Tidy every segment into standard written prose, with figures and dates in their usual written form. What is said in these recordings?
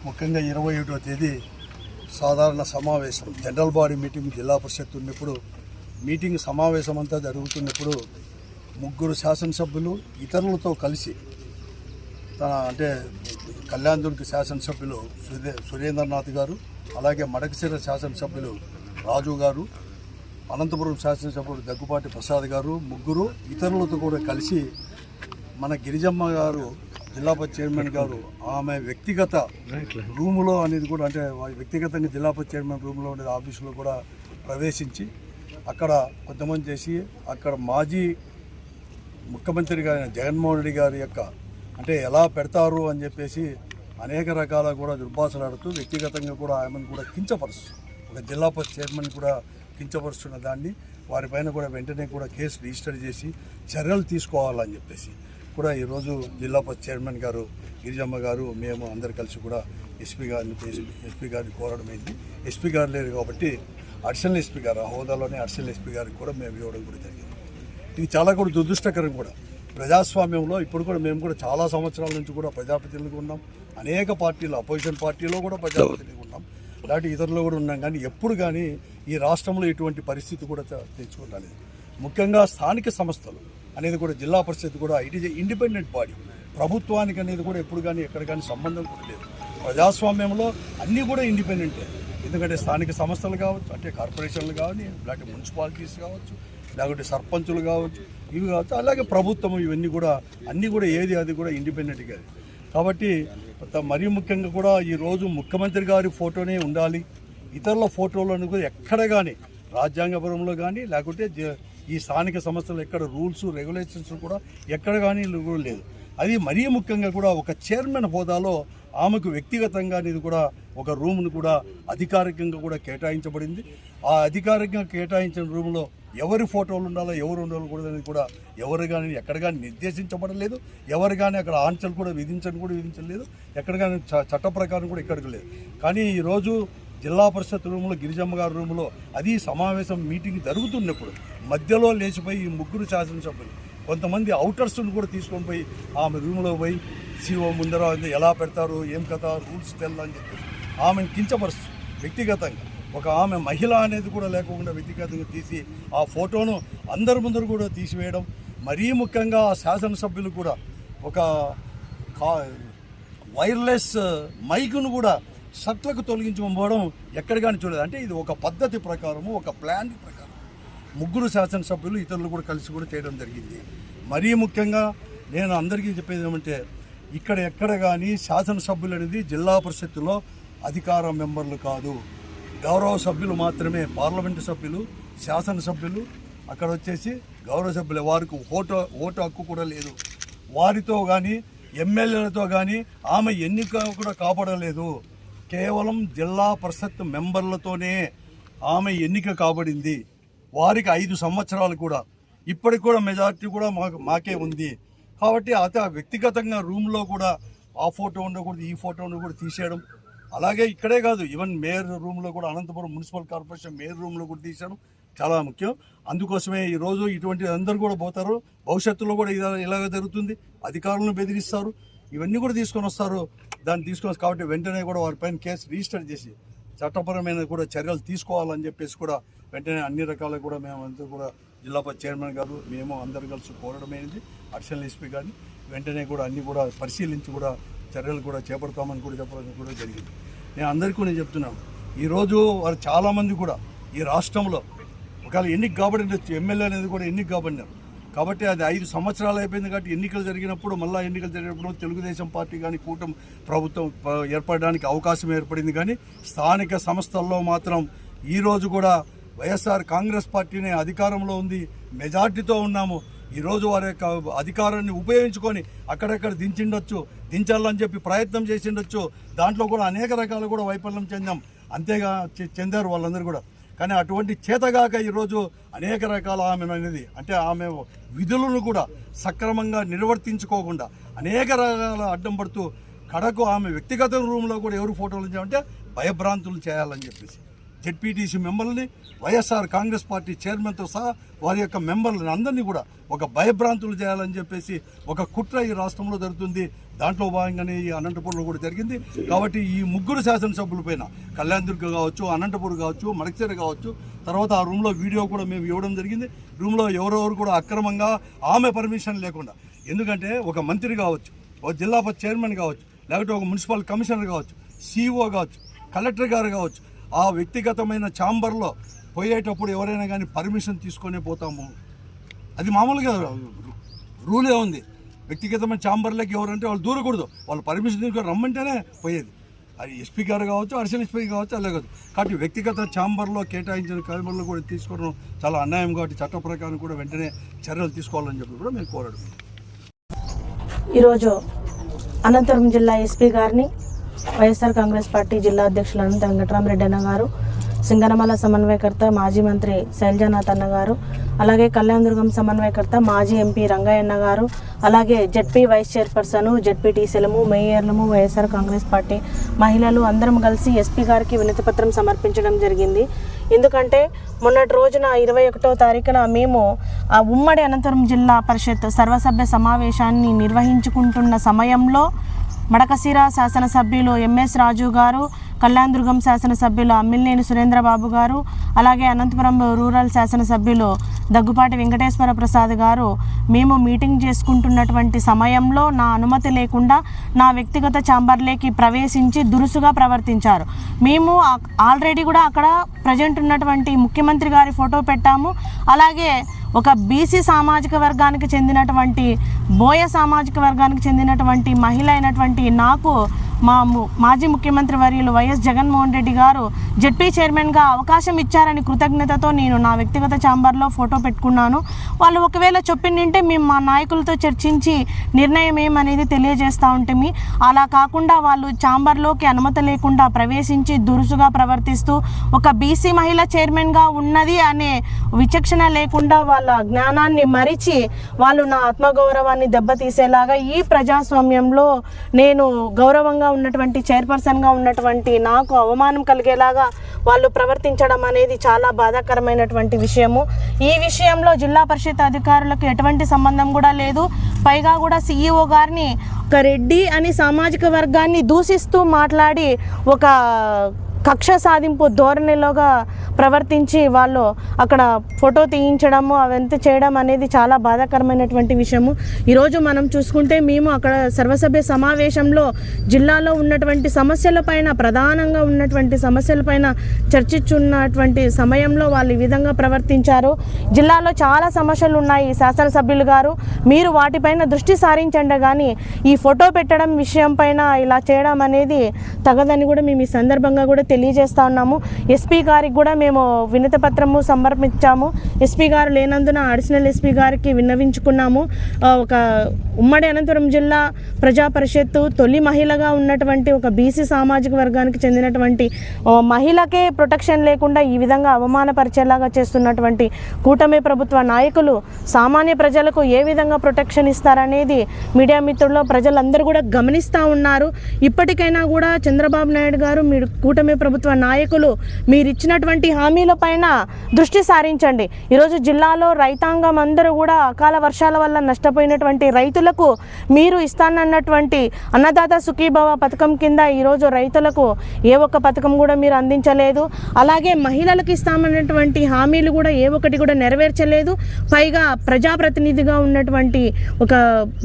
ముఖ్యంగా 21వ తేదీ సాధారణ సమావేశం జనరల్ బాడీ మీటింగ్ జిల్లా పరిషత్ ఉన్నప్పుడు మీటింగ్ సమావేశం అంతా జరుగుతున్నప్పుడు ముగ్గురు శాసనసభ్యులు ఇతరులతో కలిసి అంటే కళ్యాణదుర్గ్ శాసనసభ్యులు సురేంద్రనాథ్ గారు, అలాగే మడకశిర శాసనసభ్యులు రాజు గారు, అనంతపురం శాసనసభ్యులు దగ్గుపాటి ప్రసాద్ గారు, ముగ్గురు ఇతరులతో కూడా కలిసి మన గిరిజమ్మ గారు జిల్లా పరిషత్ చైర్మన్ గారు ఆమె వ్యక్తిగత రూములో అనేది కూడా అంటే వ్యక్తిగతంగా జిల్లా పరిషత్ చైర్మన్ రూమ్లో ఉండే ఆఫీసులో కూడా ప్రవేశించి అక్కడ కొంతమంది చేసి అక్కడ మాజీ ముఖ్యమంత్రి గారి జగన్మోహన్ రెడ్డి గారి యొక్క అంటే ఎలా పెడతారు అని చెప్పేసి అనేక రకాల కూడా దుర్భాషలాడుతూ వ్యక్తిగతంగా కూడా ఆమెను కూడా కించపరుస్తూ ఒక జిల్లా పరిషత్ చైర్మన్ కూడా కించపరుస్తున్న దాన్ని వారిపైన కూడా వెంటనే కూడా కేసు రిజిస్టర్ చేసి చర్యలు తీసుకోవాలని చెప్పేసి కూడా ఈరోజు జిల్లా పరిషత్ చైర్మన్ గారు గిరిజమ్మ గారు మేము అందరు కలిసి కూడా ఎస్పీ గారిని కోరడం అయింది. ఎస్పీ గారు లేరు కాబట్టి అడిషనల్ ఎస్పీ గారు ఆ హోదాలోనే అడిషనల్ ఎస్పీ గారికి కూడా మేము ఇవ్వడం కూడా జరిగింది. ఇది చాలా కూడా దురదృష్టకరం కూడా. ప్రజాస్వామ్యంలో ఇప్పుడు కూడా మేము కూడా చాలా సంవత్సరాల నుంచి కూడా ప్రజాప్రతినిధులుగా ఉన్నాం. అనేక పార్టీలు అపోజిషన్ పార్టీలో కూడా ప్రజాప్రతినిధులుగా ఉన్నాం. ఇలాంటి ఇతరులు కూడా ఉన్నాం. కానీ ఎప్పుడు కానీ ఈ రాష్ట్రంలో ఇటువంటి పరిస్థితి కూడా తెచ్చుకోవాలి. ముఖ్యంగా స్థానిక సంస్థలు అనేది కూడా జిల్లా పరిషత్ కూడా ఇట్ ఈజ్ ఇండిపెండెంట్ బాడీ. ప్రభుత్వానికి అనేది కూడా ఎప్పుడు కానీ ఎక్కడ కానీ సంబంధం కూడా లేదు. ప్రజాస్వామ్యంలో అన్నీ కూడా ఇండిపెండెంటే. ఎందుకంటే స్థానిక సంస్థలు కావచ్చు, అంటే కార్పొరేషన్లు కావాలి, లేకపోతే మున్సిపాలిటీస్ కావచ్చు, లేకపోతే సర్పంచులు కావచ్చు, ఇవి కావచ్చు, అలాగే ప్రభుత్వం ఇవన్నీ కూడా అన్నీ కూడా ఏది అది కూడా ఇండిపెండెంట్గా. కాబట్టి మరీ ముఖ్యంగా కూడా ఈరోజు ముఖ్యమంత్రి గారి ఫోటోనే ఉండాలి. ఇతరుల ఫోటోలను కూడా ఎక్కడ కానీ రాజ్యాంగపరంలో కానీ లేకపోతే ఈ స్థానిక సంస్థలు ఎక్కడ రూల్స్ రెగ్యులేషన్స్ కూడా ఎక్కడ కానీ కూడా లేదు. అది మరీ ముఖ్యంగా కూడా ఒక చైర్మన్ హోదాలో ఆమెకు వ్యక్తిగతంగా అనేది కూడా ఒక రూమ్ను కూడా అధికారికంగా కూడా కేటాయించబడింది. ఆ అధికారికంగా కేటాయించిన రూమ్లో ఎవరి ఫోటోలు ఉండాలో ఎవరు ఉండాలో కూడా అనేది కూడా ఎవరు కానీ ఎక్కడ కానీ నిర్దేశించబడలేదు. ఎవరు కానీ అక్కడ ఆంక్షలు కూడా విధించలేదు. ఎక్కడ కానీ చట్ట ప్రకారం కూడా ఎక్కడికి లేదు. కానీ ఈరోజు జిల్లా పరిషత్ రూమ్లో గిరిజమ్మ గారి రూమ్లో అది సమావేశం మీటింగ్ జరుగుతున్నప్పుడు మధ్యలో లేచిపోయి ఈ ముగ్గురు శాసనసభ్యులు కొంతమంది అవుటర్స్ను కూడా తీసుకొని పోయి ఆమె రూమ్లో పోయి సీఓ ముందర ఎలా పెడతారు, ఏం కథ, రూల్స్ తెల్లని చెప్పి ఆమెను కించపరుస్తూ వ్యక్తిగతంగా ఒక ఆమె మహిళ అనేది కూడా లేకుండా వ్యక్తిగతంగా తీసి ఆ ఫోటోను అందరి ముందర కూడా తీసివేయడం. మరీ ముఖ్యంగా ఆ శాసనసభ్యులు కూడా ఒక వైర్లెస్ మైకును కూడా షట్లకు తొలగించకపోవడం ఎక్కడ కానీ చూడలేదు. అంటే ఇది ఒక పద్ధతి ప్రకారము, ఒక ప్లాన్ ప్రకారం ముగ్గురు శాసనసభ్యులు ఇతరులు కూడా కలిసి కూడా చేయడం జరిగింది. మరీ ముఖ్యంగా నేను అందరికీ చెప్పేది ఏమంటే ఇక్కడ ఎక్కడ కానీ శాసనసభ్యులు అనేది జిల్లా పరిషత్తులో అధికార మెంబర్లు కాదు, గౌరవ సభ్యులు మాత్రమే. పార్లమెంటు సభ్యులు, శాసనసభ్యులు అక్కడ వచ్చేసి గౌరవ సభ్యులు. వారికి ఓటు హక్కు కూడా లేదు. వారితో కానీ ఎమ్మెల్యేలతో కానీ ఆమె ఎన్నిక కూడా కాపాడలేదు. కేవలం జిల్లా పరిషత్ మెంబర్లతోనే ఆమె ఎన్నిక కాబడింది. వారికి 5 సంవత్సరాలు కూడా ఇప్పటికి కూడా మెజారిటీ కూడా మాకే ఉంది. కాబట్టి అత వ్యక్తిగతంగా రూమ్లో కూడా ఆ ఫోటో ఉండకూడదు, ఈ ఫోటో ఉండకూడదు తీసేయడం. అలాగే ఇక్కడే కాదు, ఈవెన్ మేయర్ రూమ్లో కూడా అనంతపురం మున్సిపల్ కార్పొరేషన్ మేయర్ రూమ్లో కూడా తీసేయడం చాలా ముఖ్యం. అందుకోసమే ఈరోజు ఇటువంటి అందరూ కూడా పోతారు. భవిష్యత్తులో కూడా ఇలాగ జరుగుతుంది. అధికారులను బెదిరిస్తారు, ఇవన్నీ కూడా తీసుకొని వస్తారు. దాన్ని తీసుకొని కాబట్టి వెంటనే కూడా వారిపైన కేసు రిజిస్టర్ చేసి చట్టపరమైన కూడా చర్యలు తీసుకోవాలని చెప్పేసి కూడా వెంటనే అన్ని రకాల కూడా మేమంతా కూడా జిల్లా పరిషత్ చైర్మన్ గారు మేము అందరు కలిసి కోరడమైంది. అడిషనల్ ఎస్పీ గారిని వెంటనే కూడా అన్ని కూడా పరిశీలించి కూడా చర్యలు కూడా చేపడతామని కూడా చెప్పడం కూడా జరిగింది. నేను అందరికీ నేను చెప్తున్నాను, ఈరోజు వారు చాలామంది కూడా ఈ రాష్ట్రంలో ఒకవేళ ఎన్నిక కాబడినచ్చు, ఎమ్మెల్యే అనేది కూడా ఎన్నిక కాబడినారు. కాబట్టి అది 5 సంవత్సరాలు అయిపోయింది. కాబట్టి ఎన్నికలు జరిగినప్పుడు తెలుగుదేశం పార్టీ కానీ కూటమి ప్రభుత్వం ఏర్పడడానికి అవకాశం ఏర్పడింది. కానీ స్థానిక సంస్థల్లో మాత్రం ఈరోజు కూడా వైఎస్ఆర్ కాంగ్రెస్ పార్టీనే అధికారంలో ఉంది, మెజార్టీతో ఉన్నాము. ఈరోజు వారి యొక్క అధికారాన్ని ఉపయోగించుకొని అక్కడక్కడ దించాలని చెప్పి ప్రయత్నం చేసిండొచ్చు. దాంట్లో కూడా అనేక రకాలు కూడా వైఫల్యం చెందారు వాళ్ళందరూ కూడా. కానీ అటువంటి చేతగాక ఈరోజు అనేక రకాల ఆమె అనేది అంటే ఆమె విధులను కూడా సక్రమంగా నిర్వర్తించుకోకుండా అనేక రకాల అడ్డం పడుతూ కడకు ఆమె వ్యక్తిగత రూమ్లో కూడా ఎవరు ఫోటోలు చేయాలంటే భయభ్రాంతులు చేయాలని చెప్పేసి జెడ్పీటీసీ మెంబర్లని వైఎస్ఆర్ కాంగ్రెస్ పార్టీ చైర్మన్తో సహా వారి యొక్క మెంబర్లను అందరినీ కూడా ఒక భయభ్రాంతులు చేయాలని చెప్పేసి ఒక కుట్ర ఈ రాష్ట్రంలో జరుగుతుంది. దాంట్లో భాగంగానే ఈ అనంతపూర్లో కూడా జరిగింది. కాబట్టి ఈ ముగ్గురు శాసనసభ్యుల పైన కళ్యాణ్ దుర్గ కావచ్చు, అనంతపూర్ కావచ్చు, మడకశిర కావచ్చు, తర్వాత ఆ రూమ్లో వీడియో కూడా మేము ఇవ్వడం జరిగింది. రూమ్లో ఎవరెవరు కూడా అక్రమంగా ఆమె పర్మిషన్ లేకుండా, ఎందుకంటే ఒక మంత్రి కావచ్చు, ఒక జిల్లా చైర్మన్ కావచ్చు, లేకపోతే ఒక మున్సిపల్ కమిషనర్ కావచ్చు, సిఇఓ కావచ్చు, కలెక్టర్ గారు కావచ్చు, ఆ వ్యక్తిగతమైన ఛాంబర్లో పోయేటప్పుడు ఎవరైనా కానీ పర్మిషన్ తీసుకొనే పోతాము. అది మామూలుగా రూలే ఉంది. వ్యక్తిగతమైన ఛాంబర్లోకి ఎవరంటే వాళ్ళు దూరకూడదు, వాళ్ళు పర్మిషన్ తీసుకొని రమ్మంటేనే పోయేది. అది ఎస్పీ గారు కావచ్చు, అడిషనల్ ఎస్పీ కావచ్చు, అలా కాదు. కాబట్టి వ్యక్తిగత ఛాంబర్లో కేటాయించిన ఛాంబర్లో కూడా తీసుకోవడం చాలా అన్యాయం. కాబట్టి చట్ట ప్రకారం కూడా వెంటనే చర్యలు తీసుకోవాలని చెప్పి కూడా మేము కోరడం. ఈరోజు అనంతపురం జిల్లా ఎస్పీ గారిని వైఎస్ఆర్ కాంగ్రెస్ పార్టీ జిల్లా అధ్యక్షులు అనంత వెంకటరామరెడ్డి అన్న గారు, సింగనమల సమన్వయకర్త మాజీ మంత్రి శైలజానాథ్ అన్న గారు, అలాగే కళ్యాణదుర్గం సమన్వయకర్త మాజీ ఎంపీ రంగయ్యన్న గారు, అలాగే జెడ్పీ వైస్ చైర్పర్సన్, జెడ్పీటీసీలము, మేయర్లము, వైఎస్ఆర్ కాంగ్రెస్ పార్టీ మహిళలు అందరం కలిసి ఎస్పీ గారికి వినతిపత్రం సమర్పించడం జరిగింది. ఎందుకంటే మొన్నటి రోజున 21వ తారీఖున మేము ఆ ఉమ్మడి అనంతపురం జిల్లా పరిషత్ సర్వసభ్య సమావేశాన్ని నిర్వహించుకుంటున్న సమయంలో మడకశిర శాసనసభ్యులు ఎంఎస్ రాజు గారు, కళ్యాణదుర్గం శాసనసభ్యులు అమ్మిలినేని సురేంద్రబాబు గారు, అలాగే అనంతపురం రూరల్ శాసనసభ్యులు దగ్గుపాటి వెంకటేశ్వర ప్రసాద్ గారు మేము మీటింగ్ చేసుకుంటున్నటువంటి సమయంలో నా అనుమతి లేకుండా నా వ్యక్తిగత ఛాంబర్లోకి ప్రవేశించి దురుసుగా ప్రవర్తించారు. మేము ఆల్రెడీ కూడా అక్కడ ప్రజెంట్ ఉన్నటువంటి ముఖ్యమంత్రి గారి ఫోటో పెట్టాము. అలాగే ఒక బీసీ సామాజిక వర్గానికి చెందినటువంటి, బోయ సామాజిక వర్గానికి చెందినటువంటి మహిళ అయినటువంటి నాకు మాజీ ముఖ్యమంత్రి వర్యులు వైఎస్ జగన్మోహన్ రెడ్డి గారు జెడ్పీ చైర్మన్గా అవకాశం ఇచ్చారని కృతజ్ఞతతో నేను నా వ్యక్తిగత ఛాంబర్లో ఫోటో పెట్టుకున్నాను. వాళ్ళు ఒకవేళ చెప్పిందంటే మేము మా నాయకులతో చర్చించి నిర్ణయం ఏమనేది తెలియజేస్తూ ఉంటుంది. అలా కాకుండా వాళ్ళు ఛాంబర్లోకి అనుమతి లేకుండా ప్రవేశించి దురుసుగా ప్రవర్తిస్తూ ఒక బీసీ మహిళ చైర్మన్గా ఉన్నది అనే విచక్షణ లేకుండా వాళ్ళ జ్ఞానాన్ని మరిచి వాళ్ళు నా ఆత్మగౌరవాన్ని దెబ్బతీసేలాగా ఈ ప్రజాస్వామ్యంలో నేను గౌరవంగా ఉన్నటువంటి చైర్పర్సన్గా ఉన్నటువంటి నాకు అవమానం కలిగేలాగా వాళ్ళు ప్రవర్తించడం అనేది చాలా బాధాకరమైనటువంటి విషయము. ఈ విషయంలో జిల్లా పరిషత్ అధికారులకు ఎటువంటి సంబంధం కూడా లేదు. పైగా కూడా సిఇఓ గారిని ఒక రెడ్డి అని సామాజిక వర్గాన్ని దూషిస్తూ మాట్లాడి ఒక కక్ష సాధింపు ధోరణిలోగా ప్రవర్తించి వాళ్ళు అక్కడ ఫోటో తీయించడము అవంతా చేయడం అనేది చాలా బాధాకరమైనటువంటి విషయము. ఈరోజు మనం చూసుకుంటే మేము అక్కడ సర్వసభ్య సమావేశంలో జిల్లాలో ఉన్నటువంటి సమస్యలపైన, ప్రధానంగా ఉన్నటువంటి సమస్యలపైన చర్చించున్నటువంటి సమయంలో వాళ్ళు ఈ విధంగా ప్రవర్తించారు. జిల్లాలో చాలా సమస్యలు ఉన్నాయి శాసనసభ్యులు గారు, మీరు వాటిపైన దృష్టి సారించండి, కానీ ఈ ఫోటో పెట్టడం విషయం పైన ఇలా చేయడం అనేది తగదని కూడా మేము ఈ సందర్భంగా కూడా తెలియజేస్తా ఉన్నాము. ఎస్పీ గారికి కూడా మేము వినతి పత్రము సమర్పించాము. ఎస్పీ గారు లేనందున అడిషనల్ ఎస్పీ గారికి విన్నవించుకున్నాము. ఒక ఉమ్మడి అనంతపురం జిల్లా ప్రజా పరిషత్తు తొలి మహిళగా ఉన్నటువంటి ఒక బీసీ సామాజిక వర్గానికి చెందినటువంటి మహిళకే ప్రొటెక్షన్ లేకుండా ఈ విధంగా అవమానపరిచేలాగా చేస్తున్నటువంటి కూటమి ప్రభుత్వ నాయకులు సామాన్య ప్రజలకు ఏ విధంగా ప్రొటెక్షన్ ఇస్తారనేది మీడియా మిత్రుల్లో ప్రజలందరూ కూడా గమనిస్తూ ఉన్నారు. ఇప్పటికైనా కూడా చంద్రబాబు నాయుడు గారు, మీరు కూటమి ప్రభుత్వ నాయకులు మీరు ఇచ్చినటువంటి హామీల పైన దృష్టి సారించండి. ఈరోజు జిల్లాలో రైతాంగం అందరూ కూడా అకాల వర్షాల వల్ల నష్టపోయినటువంటి రైతులకు మీరు ఇస్తానన్నటువంటి అన్నదాత సుఖీభవ పథకం కింద ఈరోజు రైతులకు ఏ ఒక్క పథకం కూడా మీరు అందించలేదు. అలాగే మహిళలకు ఇస్తామన్నటువంటి హామీలు కూడా ఏ ఒక్కటి కూడా నెరవేర్చలేదు. పైగా ప్రజాప్రతినిధిగా ఉన్నటువంటి ఒక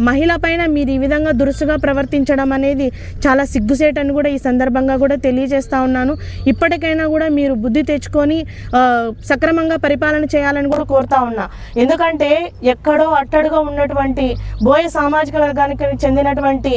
మహిళ పైన మీరు ఈ విధంగా దురుసుగా ప్రవర్తించడం అనేది చాలా సిగ్గుసేటని కూడా ఈ సందర్భంగా కూడా తెలియజేస్తా ఉన్నాను. ఇప్పటికైనా కూడా మీరు బుద్ధి తెచ్చుకొని సక్రమంగా పరిపాలన చేయాలని కూడా కోరుతా ఉన్నా. ఎందుకంటే ఎక్కడో అట్టడుగా ఉన్నటువంటి బోయ సామాజిక వర్గానికి చెందినటువంటి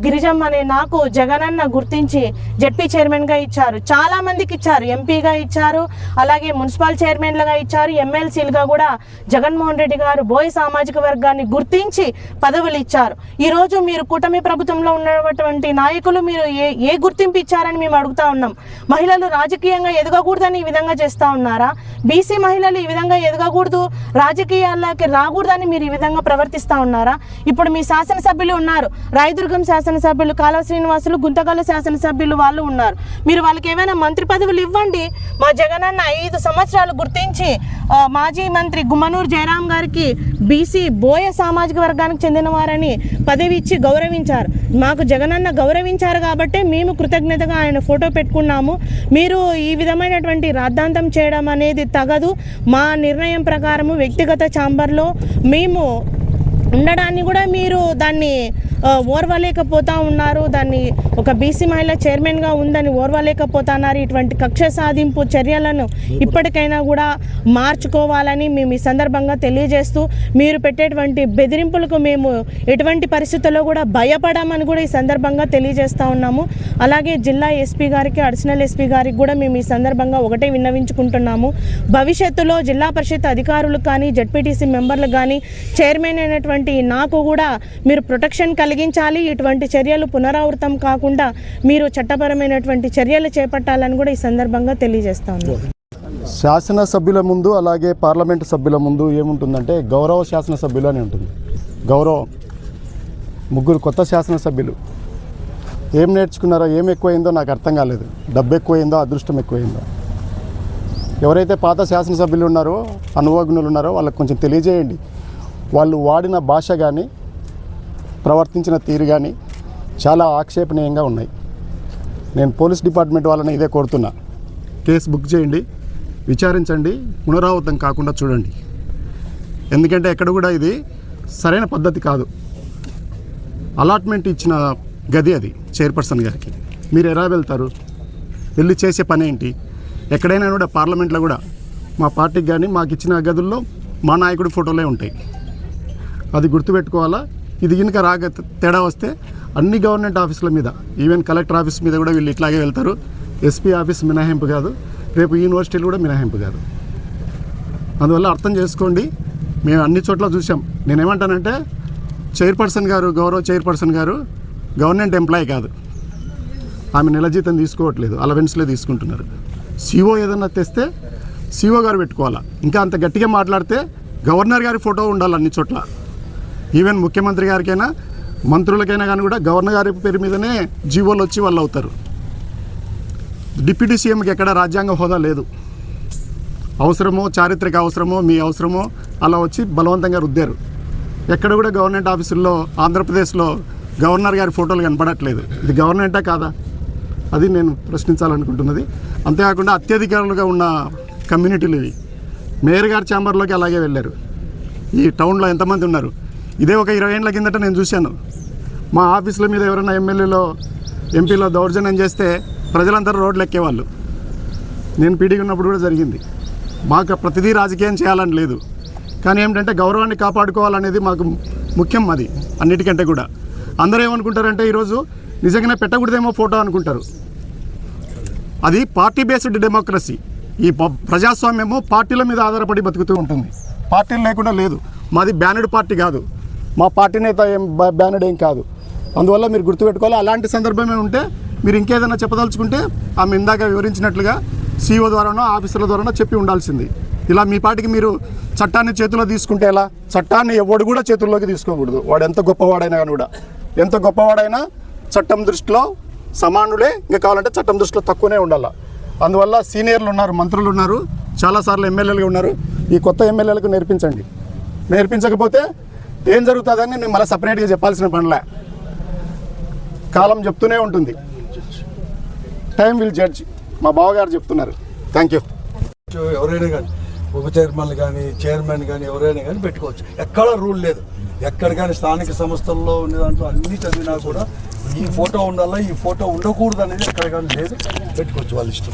గిరిజమ్మ అనే నాకు జగనన్న గుర్తించి జెడ్పీ చైర్మన్గా ఇచ్చారు, చాలా మందికి ఇచ్చారు, ఎంపీగా ఇచ్చారు, అలాగే మున్సిపల్ చైర్మన్లుగా ఇచ్చారు, ఎమ్మెల్సీలుగా కూడా జగన్మోహన్ రెడ్డి గారు బోయ సామాజిక వర్గాన్ని గుర్తించి పదవులు ఇచ్చారు. ఈరోజు మీరు కూటమి ప్రభుత్వంలో ఉన్నటువంటి నాయకులు మీరు ఏ గుర్తింపు ఇచ్చారని మేము అడుగుతా ఉన్నాం. మహిళలు రాజకీయంగా ఎదగకూడదని ఈ విధంగా చేస్తూ ఉన్నారా? బీసీ మహిళలు ఈ విధంగా ఎదగకూడదు, రాజకీయాల్లోకి రాకూడదని మీరు ఈ విధంగా ప్రవర్తిస్తూ ఉన్నారా? ఇప్పుడు మీ శాసనసభ్యులు ఉన్నారు, రాయదుర్గం శాసనసభ్యులు కాలువ శ్రీనివాసులు, గుంతకల్లు శాసనసభ్యులు వాళ్ళు ఉన్నారు. మీరు వాళ్ళకి ఏమైనా మంత్రి పదవులు ఇవ్వండి. మా జగనన్న 5 సంవత్సరాలు గుర్తించి మాజీ మంత్రి గుమ్మనూరు జయరాం గారికి బీసీ బోయ సామాజిక వర్గానికి చెందిన వారని పదవి ఇచ్చి గౌరవించారు. మాకు జగనన్న గౌరవించారు కాబట్టి మేము కృతజ్ఞతగా ఆయన ఫోటో పెట్టుకున్నాము. మీరు ఈ విధమైనటువంటి రాద్ధాంతం చేయడం అనేది తగదు. మా నిర్ణయం ప్రకారము వ్యక్తిగత ఛాంబర్లో మేము ఉండడాన్ని కూడా మీరు దాన్ని ఓర్వలేకపోతా ఉన్నారు. దాన్ని ఒక బీసీ మహిళ చైర్మన్గా ఉందని ఓర్వలేకపోతున్నారు. ఇటువంటి కక్ష సాధింపు చర్యలను ఇప్పటికైనా కూడా మార్చుకోవాలని మేము ఈ సందర్భంగా తెలియజేస్తూ, మీరు పెట్టేటువంటి బెదిరింపులకు మేము ఎటువంటి పరిస్థితుల్లో కూడా భయపడమని కూడా ఈ సందర్భంగా తెలియజేస్తూ ఉన్నాము. అలాగే జిల్లా ఎస్పీ గారికి, అడిషనల్ ఎస్పీ గారికి కూడా మేము ఈ సందర్భంగా ఒకటే విన్నవించుకుంటున్నాము. భవిష్యత్తులో జిల్లా పరిషత్ అధికారులు కానీ, జడ్పీటీసీ మెంబర్లు కానీ, చైర్మన్ అయినటువంటి నాకు కూడా మీరు ప్రొటెక్షన్ కలిగించాలి. ఇటువంటి చర్యలు పునరావృతం కాకుండా మీరు చట్టపరమైనటువంటి చర్యలు చేపట్టాలని కూడా ఈ సందర్భంగా తెలియజేస్తా ఉన్నాను. శాసనసభ్యుల ముందు అలాగే పార్లమెంటు సభ్యుల ముందు ఏముంటుందంటే గౌరవ శాసనసభ్యులు అని ఉంటుంది. గౌరవం. ముగ్గురు కొత్త శాసనసభ్యులు ఏం నేర్చుకున్నారో, ఏం ఎక్కువైందో నాకు అర్థం కాలేదు. డబ్బు ఎక్కువైందో, అదృష్టం ఎక్కువైందో. ఎవరైతే పాత శాసనసభ్యులు ఉన్నారో, అనుభవజ్ఞులు ఉన్నారో వాళ్ళకి కొంచెం తెలియజేయండి. వాళ్ళు వాడిన భాష కానీ, ప్రవర్తించిన తీరు కానీ చాలా ఆక్షేపణీయంగా ఉన్నాయి. నేను పోలీస్ డిపార్ట్మెంట్ వాళ్ళని ఇదే కోరుతున్నా. కేసు బుక్ చేయండి, విచారించండి, పునరావృతం కాకుండా చూడండి. ఎందుకంటే ఎక్కడ కూడా ఇది సరైన పద్ధతి కాదు. అలాట్మెంట్ ఇచ్చిన గది అది చైర్పర్సన్ గారికి. మీరు ఎలా వెళ్తారు? వెళ్ళి చేసే పని ఏంటి? ఎక్కడైనా కూడా పార్లమెంట్లో కూడా మా పార్టీకి కానీ మాకు ఇచ్చిన గదుల్లో మా నాయకుడి ఫోటోలే ఉంటాయి. అది గుర్తుపెట్టుకోవాలా. ఇది కనుక తేడా వస్తే అన్ని గవర్నమెంట్ ఆఫీసుల మీద, ఈవెన్ కలెక్టర్ ఆఫీస్ మీద కూడా వీళ్ళు ఇట్లాగే వెళ్తారు. ఎస్పీ ఆఫీస్ మినహాయింపు కాదు, రేపు యూనివర్సిటీలు కూడా మినహాయింపు కాదు. అందువల్ల అర్థం చేసుకోండి. మేము అన్ని చోట్ల చూసాం. నేనేమంటానంటే చైర్పర్సన్ గారు, గౌరవ చైర్పర్సన్ గారు గవర్నమెంట్ ఎంప్లాయీ కాదు. ఆమె నెల జీతం తీసుకోవట్లేదు, అలవెన్స్లే తీసుకుంటున్నారు. సీఓ ఏదన్నా తెస్తే సీఓ గారు పెట్టుకోవాలా. ఇంకా అంత గట్టిగా మాట్లాడితే గవర్నర్ గారి ఫోటో ఉండాలి అన్ని చోట్ల. ఈవెన్ ముఖ్యమంత్రి గారికైనా, మంత్రులకైనా కానీ కూడా గవర్నర్ గారి పేరు మీదనే జీవోలు వచ్చి వాళ్ళు అవుతారు. డిప్యూటీ సీఎంకి ఎక్కడ రాజ్యాంగ హోదా లేదు. అవసరమో, చారిత్రక అవసరమో, మీ అవసరమో అలా వచ్చి బలవంతంగా రుద్దారు. ఎక్కడ కూడా గవర్నమెంట్ ఆఫీసుల్లో ఆంధ్రప్రదేశ్లో గవర్నర్ గారి ఫోటోలు కనపడట్లేదు. ఇది గవర్నమెంటా కాదా? అది నేను ప్రశ్నించాలనుకుంటున్నది. అంతేకాకుండా అత్యధికారులుగా ఉన్న కమ్యూనిటీలు ఇవి. మేయర్ గారి ఛాంబర్లోకి అలాగే వెళ్ళారు. ఈ టౌన్లో ఎంతమంది ఉన్నారు? ఇదే ఒక 20 ఏళ్ళ కిందట నేను చూశాను. మా ఆఫీసుల మీద ఎవరైనా ఎమ్మెల్యేలో, ఎంపీలో దౌర్జన్యం చేస్తే ప్రజలందరూ రోడ్లు ఎక్కేవాళ్ళు. నేను పీడీగా ఉన్నప్పుడు కూడా జరిగింది. మాకు ప్రతిదీ రాజకీయం చేయాలని లేదు, కానీ ఏమిటంటే గౌరవాన్ని కాపాడుకోవాలనేది మాకు ముఖ్యం. అది అన్నిటికంటే కూడా. అందరూ ఏమనుకుంటారంటే ఈరోజు నిజంగానే పెట్టకూడదేమో ఫోటో అనుకుంటారు. అది పార్టీ బేస్డ్ డెమోక్రసీ. ఈ ప్రజాస్వామ్యము పార్టీల మీద ఆధారపడి బతుకుతూ ఉంటుంది. పార్టీలు లేకుండా లేదు. మాది బ్యానర్డ్ పార్టీ కాదు. మా పార్టీ నేత ఏం బ్యానర్డ్ ఏం కాదు. అందువల్ల మీరు గుర్తుపెట్టుకోవాలి. అలాంటి సందర్భమే ఉంటే మీరు ఇంకేదైనా చెప్పదలుచుకుంటే ఆమె ఇందాక వివరించినట్లుగా సీఓ ద్వారానో, ఆఫీసర్ల ద్వారానో చెప్పి ఉండాల్సింది. ఇలా మీ పార్టీకి మీరు చట్టాన్ని చేతిలో తీసుకుంటే ఎలా? చట్టాన్ని ఎవడు కూడా చేతుల్లోకి తీసుకోకూడదు. వాడు ఎంత గొప్పవాడైనా కానీ కూడా, ఎంత గొప్పవాడైనా చట్టం దృష్టిలో సమానులే. ఇంకా కావాలంటే చట్టం దృష్టిలో తక్కువనే ఉండాలి. అందువల్ల సీనియర్లు ఉన్నారు, మంత్రులు ఉన్నారు, చాలాసార్లు ఎమ్మెల్యేలుగా ఉన్నారు. ఈ కొత్త ఎమ్మెల్యేలకు నేర్పించండి. నేర్పించకపోతే ఏం జరుగుతుందని నేను మళ్ళీ సపరేట్గా చెప్పాల్సిన పనిలే. కాలం చెప్తూనే ఉంటుంది. Time will judge. మా బావగారు చెప్తున్నారు. Thank you. ఎవరైనా కానీ ఉప చైర్మన్ కానీ, చైర్మన్ కానీ ఎవరైనా కానీ పెట్టుకోవచ్చు. ఎక్కడ రూల్ లేదు. ఎక్కడ కానీ స్థానిక సంస్థల్లో ఉండే దాంట్లో అన్నీ చదివినా కూడా ఈ ఫోటో ఉండాలా, ఈ ఫోటో ఉండకూడదు అనేది ఎక్కడ కానీ లేదు. పెట్టుకోవచ్చు వాళ్ళ ఇష్టం.